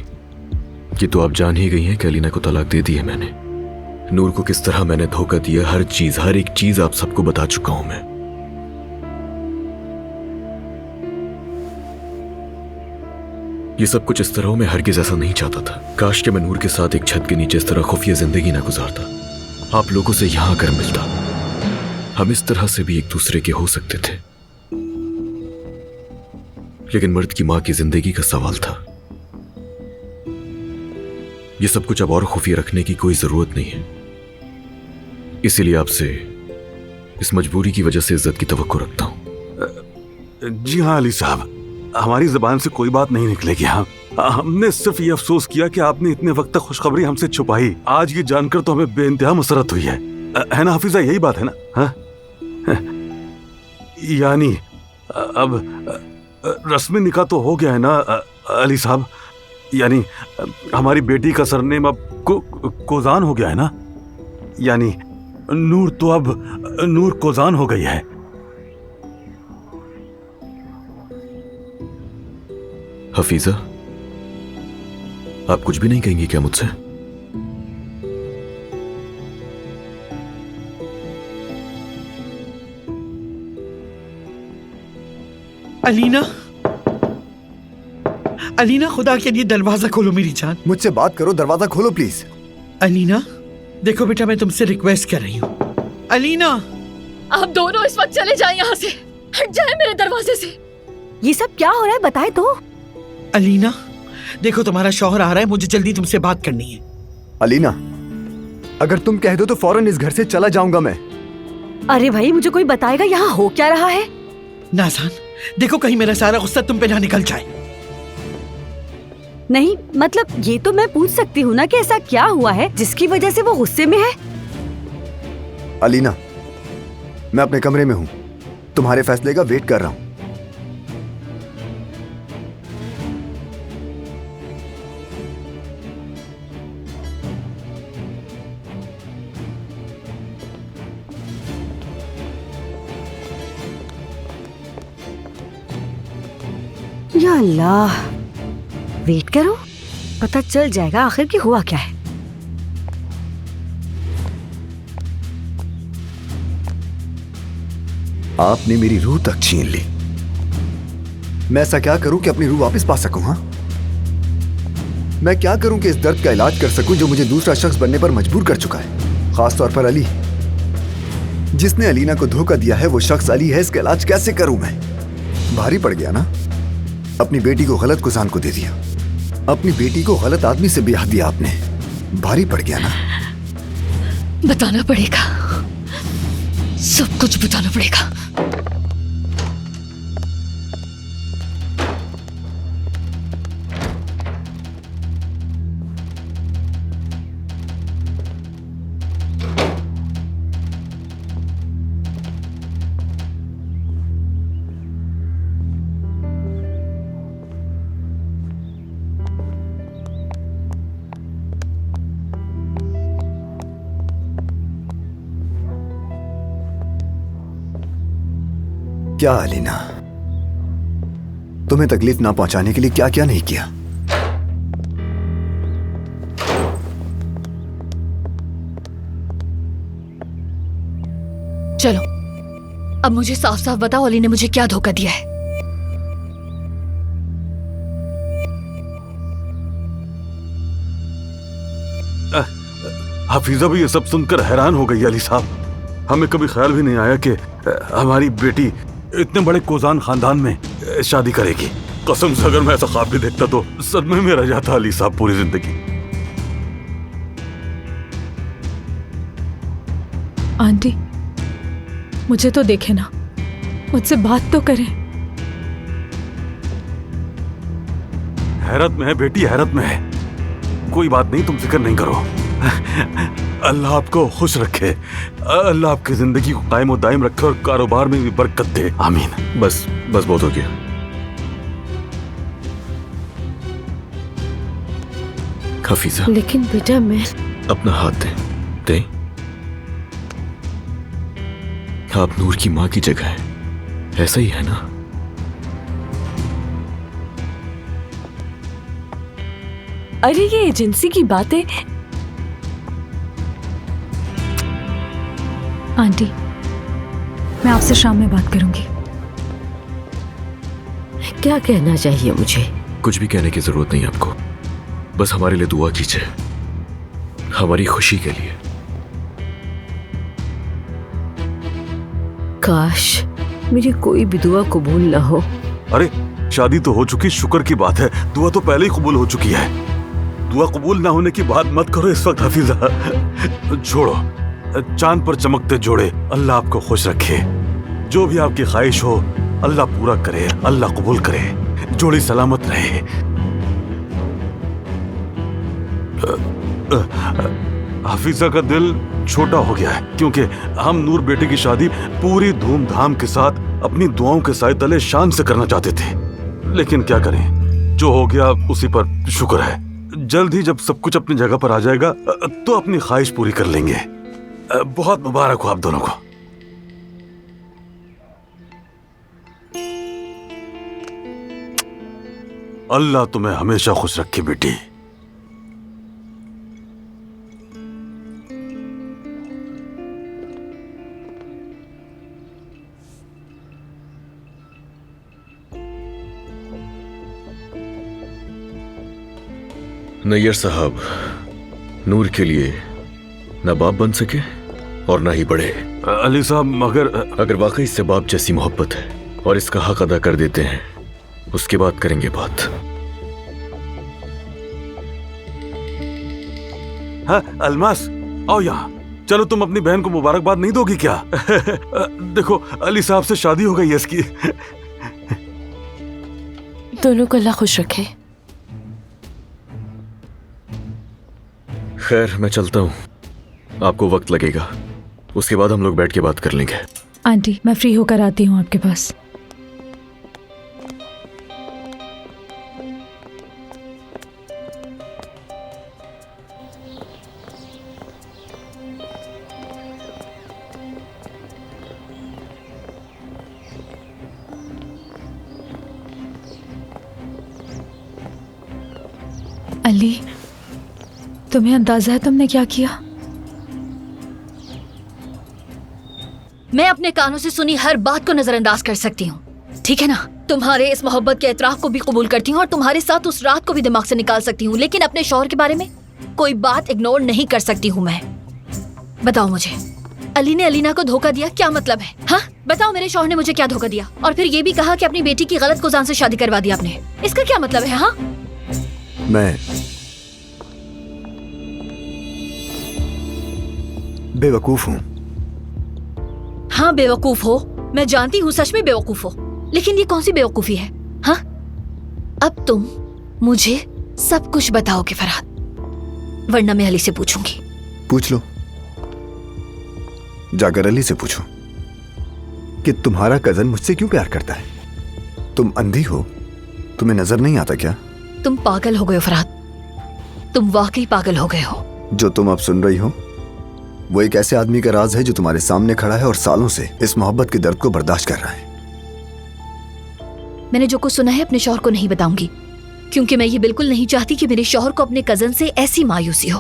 ये तो आप जान ही गई हैं कि अलीना को तलाक दे दी है मैंने। नूर को किस तरह मैंने धोखा दिया, हर चीज, हर एक चीज आप सबको बता चुका हूं मैं। ये सब कुछ इस तरह हो मैं हरगिज ऐसा नहीं चाहता था। काश कि मैं नूर के साथ एक छत के नीचे इस तरह खुफिया जिंदगी ना गुजारता, आप लोगों से यहां आकर मिलता। हम इस तरह से भी एक दूसरे के हो सकते थे, लेकिन मर्द की मां की जिंदगी का सवाल था। ये सब कुछ अब और खुफिया रखने की कोई जरूरत नहीं है। इसीलिए आपसे इस मजबूरी की वजह से इज्जत की तवक्को रखता हूं। जी हाँ अली साहब, हमारी जुबान से कोई बात नहीं निकलेगी। हमने सिर्फ ये अफसोस किया कि आपने इतने वक्त तक खुशखबरी हमसे छुपाई। आज ये जानकर तो हमें बेइंतहा मुसरत हुई है ना हफीजा? यही बात है ना? हाँ? यानी अब रस्मी निकाह तो हो गया है ना अली साहब? यानी हमारी बेटी का सरनेम अब कोजान हो गया है ना? यानी नूर तो अब नूर कोजान हो गई है। हफीजा, आप कुछ भी नहीं कहेंगी क्या मुझसे? अलीना, खुदा के लिए दरवाजा खोलो मेरी जान। मुझसे बात करो, दरवाजा खोलो प्लीज। अलीना, देखो बेटा, मैं तुमसे रिक्वेस्ट कर रही हूँ। अलीना, आप दोनों इस वक्त चले जाएं यहाँ से, हट जाएं मेरे दरवाजे से। ये सब क्या हो रहा है, बताए तो। अलीना, देखो तुम्हारा शौहर आ रहा है, मुझे जल्दी तुमसे बात करनी है। अलीना, अगर तुम कह दो तो फौरन इस घर से चला जाऊंगा मैं। अरे भाई, मुझे कोई बताएगा यहाँ हो क्या रहा है? नाज़ान, देखो कहीं मेरा सारा गुस्सा तुम पे ना निकल जाए। नहीं मतलब ये तो मैं पूछ सकती हूँ ना कि ऐसा क्या हुआ है जिसकी वजह से वो गुस्से में है। अलीना, मैं अपने कमरे में हूँ, तुम्हारे फैसले का वेट कर रहा हूँ। या अल्लाह, वेट करो, पता चल जाएगा आखिर की हुआ क्या है। आपने मेरी रूह तक छीन ली। मैं ऐसा क्या करूं कि अपनी रूह वापस पा सकूं? हाँ, मैं क्या करूं कि इस दर्द का इलाज कर सकूं जो मुझे दूसरा शख्स बनने पर मजबूर कर चुका है, खास तौर पर अली। जिसने अलीना को धोखा दिया है वो शख्स अली है। इसका इलाज कैसे करूं मैं? भारी पड़ गया ना। अपनी बेटी को गलत कुजान को दे दिया, अपनी बेटी को गलत आदमी से ब्याह दिया आपने। भारी पड़ गया ना। बताना पड़ेगा, सब कुछ बताना पड़ेगा। क्या अलीना, तुम्हें तकलीफ ना पहुंचाने के लिए क्या क्या नहीं किया? चलो अब मुझे साफ साफ बताओ, अली ने मुझे क्या धोखा दिया है? हफीजा भी ये सब सुनकर हैरान हो गई। अली साहब, हमें कभी ख्याल भी नहीं आया कि हमारी बेटी इतने बड़े कोजान खानदान में शादी करेगी। कसम से अगर मैं ऐसा ख्वाब भी देखता तो सदमे में रह जाता अली साहब पूरी जिंदगी। आंटी, मुझे तो देखे ना, मुझसे बात तो करें। हैरत में है बेटी, हैरत में है। कोई बात नहीं, तुम फिक्र नहीं करो। अल्लाह आपको खुश रखे, अल्लाह आपकी जिंदगी को कायम और दायम रखे और कारोबार में भी बरकत दे। आमीन। बस बस बहुत हो गया। हफीजा, लेकिन बेटा मैं अपना हाथ दे। आप नूर की माँ की जगह है, ऐसा ही है ना? अरे ये एजेंसी की बातें। आंटी, मैं आपसे शाम में बात करूंगी। क्या कहना चाहिए मुझे? कुछ भी कहने की जरूरत नहीं आपको, बस हमारे लिए दुआ कीजिए, हमारी खुशी के लिए। काश मेरी कोई भी दुआ कबूल ना हो। अरे शादी तो हो चुकी, शुक्र की बात है। दुआ तो पहले ही कबूल हो चुकी है। दुआ कबूल ना होने की बात मत करो इस वक्त हफीजा। छोड़ो, चांद पर चमकते जोड़े। अल्लाह आपको खुश रखे, जो भी आपकी ख्वाहिश हो अल्लाह पूरा करे, अल्लाह कबूल करे, जोड़ी सलामत रहे। हफीजा का दिल छोटा हो गया है क्योंकि हम नूर बेटे की शादी पूरी धूमधाम के साथ अपनी दुआओं के साए तले शान से करना चाहते थे, लेकिन क्या करें, जो हो गया उसी पर शुक्र है। जल्द ही जब सब कुछ अपनी जगह पर आ जाएगा तो अपनी ख्वाहिश पूरी कर लेंगे। बहुत मुबारक हो आप दोनों को। अल्लाह तुम्हें हमेशा खुश रखे बेटी। नैयर साहब नूर के लिए ना बाप बन सके और ना ही बड़े। अली साहब अगर वाकई इससे बाप जैसी मोहब्बत है और इसका हक अदा कर देते हैं, उसके बाद करेंगे बात। हाँ अलमास, आओ यहाँ। चलो, तुम अपनी बहन को मुबारकबाद नहीं दोगी क्या? देखो अली साहब से शादी हो गई है इसकी। दोनों को अल्लाह खुश रखे। खैर मैं चलता हूँ, आपको वक्त लगेगा, उसके बाद हम लोग बैठ के बात कर लेंगे। आंटी मैं फ्री होकर आती हूँ आपके पास। अली, तुम्हें अंदाजा है तुमने क्या किया? मैं अपने कानों से सुनी हर बात को नजरअंदाज कर सकती हूँ, ठीक है ना? तुम्हारे इस मोहब्बत के एतराफ को भी कबूल करती हूँ और तुम्हारे साथ उस रात को भी दिमाग से निकाल सकती हूँ, लेकिन अपने शौहर के बारे में कोई बात इग्नोर नहीं कर सकती हूँ मैं। बताओ मुझे, अली ने अलीना को धोखा दिया, क्या मतलब है? हाँ बताओ, मेरे शौहर ने मुझे क्या धोखा दिया? और फिर ये भी कहा कि अपनी बेटी की गलत कुजान से शादी करवा दी आपने, इसका क्या मतलब है? हाँ मैं बेवकूफ हूँ। हाँ बेवकूफ हो, मैं जानती हूँ सच में बेवकूफ हो, लेकिन ये कौन सी बेवकूफी है? हाँ अब तुम मुझे सब कुछ बताओगे फरहाद, वरना मैं अली से पूछूंगी। पूछ लो, जाकर अली से पूछो कि तुम्हारा कजन मुझसे क्यों प्यार करता है। तुम अंधी हो, तुम्हें नजर नहीं आता क्या? तुम पागल हो गए हो फरहाद, तुम वाकई पागल हो गए हो। जो तुम अब सुन रही हो वो एक ऐसे आदमी का राज है जो तुम्हारे सामने खड़ा है और सालों से इस मोहब्बत के दर्द को बर्दाश्त कर रहा है। मैंने जो कुछ सुना है अपने शौहर को नहीं बताऊंगी, क्योंकि मैं ये बिल्कुल नहीं चाहती कि मेरे शौहर को अपने कजन से ऐसी मायूसी हो।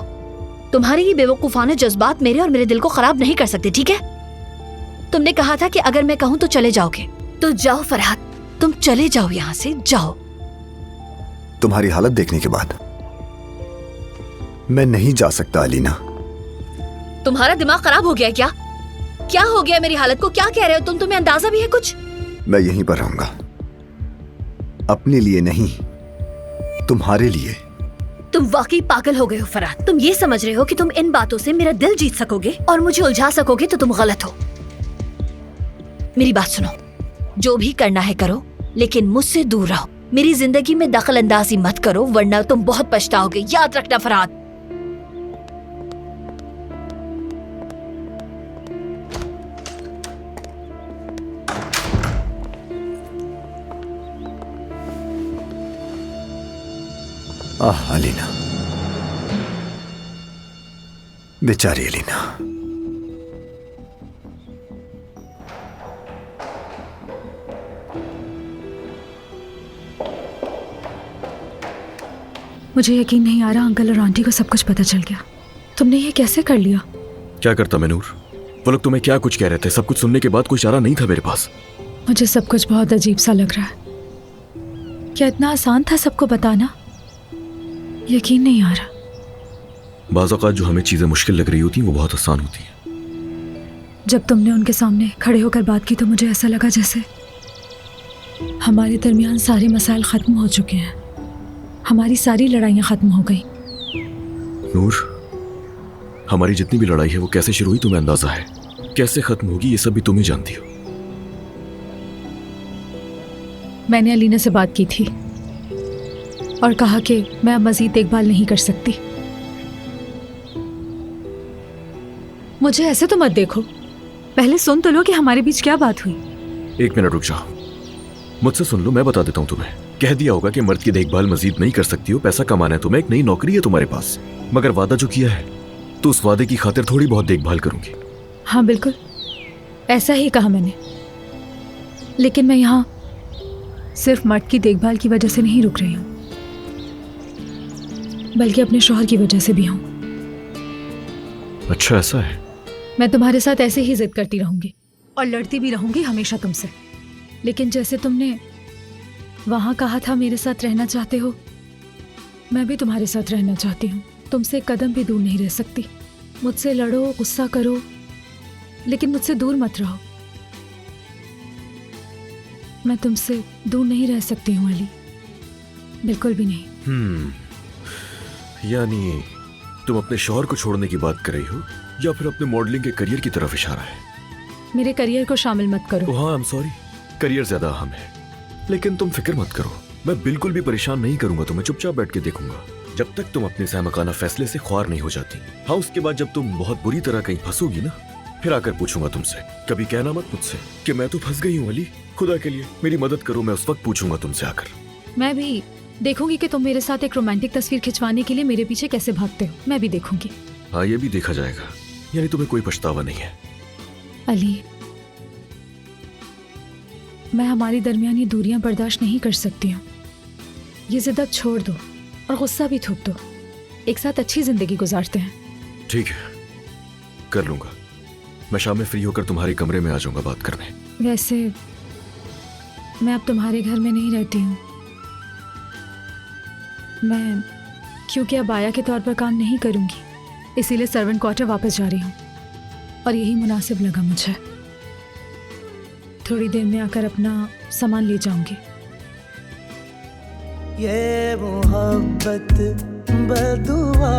तुम्हारे ये बेवकूफाना जज्बात मेरे और मेरे दिल को खराब नहीं कर सकते, ठीक है? तुमने कहा था कि अगर मैं कहूं तो चले जाओगे, तो जाओ फरहाद, तुम चले जाओ यहाँ से, जाओ। तुम्हारी हालत देखने के बाद मैं नहीं जा सकता अलीना। तुम्हारा दिमाग खराब हो गया है क्या? क्या हो गया मेरी हालत को? क्या कह रहे हो तुम? तुम्हें अंदाजा भी है कुछ? मैं यहीं पर रहूंगा, अपने लिए नहीं, तुम्हारे लिए। तुम वाकई पागल हो गए हो फरहाद। तुम ये समझ रहे हो कि तुम इन बातों से मेरा दिल जीत सकोगे और मुझे उलझा सकोगे, तो तुम गलत हो। मेरी बात सुनो, जो भी करना है करो, लेकिन मुझसे दूर रहो। मेरी जिंदगी में दखल अंदाजी मत करो, वरना तुम बहुत पछताओगे, याद रखना फरहाद। आह अलीना, बेचारी अलीना। मुझे यकीन नहीं आ रहा अंकल और आंटी को सब कुछ पता चल गया। तुमने ये कैसे कर लिया? क्या करता मैं नूर? वो लोग तुम्हें क्या कुछ कह रहे थे, सब कुछ सुनने के बाद कोई चारा नहीं था मेरे पास। मुझे सब कुछ बहुत अजीब सा लग रहा है। क्या इतना आसान था सबको बताना? यकीन नहीं आ रहा। बाज़ औक़ात जो हमें चीजें मुश्किल लग रही होती हैं वो बहुत आसान होती हैं। जब तुमने उनके सामने खड़े होकर बात की तो मुझे ऐसा लगा जैसे हमारे दरमियान सारे मसाइल खत्म हो चुके हैं, हमारी सारी लड़ाइयाँ खत्म हो गई। नूर, हमारी जितनी भी लड़ाई है वो कैसे शुरू हुई तुम्हें अंदाजा है, कैसे खत्म होगी ये सब भी तुम ही जानती हो। मैंने अलीना से बात की थी और कहा कि मैं अब मजीद देखभाल नहीं कर सकती। मुझे ऐसे तो मत देखो, पहले सुन तो लो कि हमारे बीच क्या बात हुई। एक मिनट रुक जाओ, मुझसे सुन लो, मैं बता देता हूँ तुम्हें। कह दिया होगा कि मर्द की देखभाल मजीद नहीं कर सकती हो, पैसा कमाना है तुम्हें, एक नई नौकरी है तुम्हारे पास, मगर वादा जो किया है तो उस वादे की खातिर थोड़ी बहुत देखभाल करूंगी। हाँ बिल्कुल, ऐसा ही कहा मैंने, लेकिन मैं यहाँ सिर्फ मर्द की देखभाल की वजह से नहीं रुक रही हूँ, बल्कि अपने शौहर की वजह से भी हूँ। अच्छा ऐसा है? मैं तुम्हारे साथ ऐसे ही जिद करती रहूंगी और लड़ती भी रहूंगी हमेशा तुमसे, लेकिन जैसे तुमने वहां कहा था मेरे साथ रहना चाहते हो, मैं भी तुम्हारे साथ रहना चाहती हूँ। तुमसे एक कदम भी दूर नहीं रह सकती। मुझसे लड़ो, गुस्सा करो, लेकिन मुझसे दूर मत रहो। मैं तुमसे दूर नहीं रह सकती हूँ अली, बिल्कुल भी नहीं। यानी तुम अपने शौहर को छोड़ने की बात कर रही हो या फिर अपने मॉडलिंग के करियर की तरफ इशारा है? मेरे करियर को शामिल मत करो। हाँ आई एम सॉरी, करियर ज्यादा अहम है, लेकिन तुम फिक्र मत करो, मैं बिल्कुल भी परेशान नहीं करूंगा तुम्हें, चुपचाप बैठ के देखूंगा। जब तक तुम अपने सहमकाना फैसले से ख्वार नहीं हो जाती। हाँ, उसके बाद जब तुम बहुत बुरी तरह कहीं फंसोगी ना, फिर आकर पूछूंगा तुमसे। कभी कहना मत मुझसे कि मैं तो फंस गई हूँ अली, खुदा के लिए मेरी मदद करो। मैं उस वक्त पूछूंगा तुमसे आकर। मैं भी देखूंगी कि तुम मेरे साथ एक रोमांटिक तस्वीर खिंचवाने के लिए मेरे पीछे कैसे भागते हो। मैं भी देखूंगी। हाँ, ये भी देखा जाएगा। यानी तुम्हें कोई पछतावा नहीं है। अली, मैं हमारी दरमियानी दूरियां बर्दाश्त नहीं कर सकती हूँ। ये जिद अब छोड़ दो और गुस्सा भी थूक दो। एक साथ अच्छी जिंदगी गुजारते हैं। ठीक है, कर लूंगा। मैं शाम में फ्री होकर तुम्हारे कमरे में आ जाऊंगा बात करने। वैसे मैं अब तुम्हारे घर में नहीं रहती हूँ। मैं क्योंकि अब आया के तौर पर काम नहीं करूंगी, इसीलिए सर्वेंट क्वार्टर वापस जा रही हूँ और यही मुनासिब लगा मुझे। थोड़ी देर में आकर अपना सामान ले जाऊंगी। ये मोहब्बत बदुआ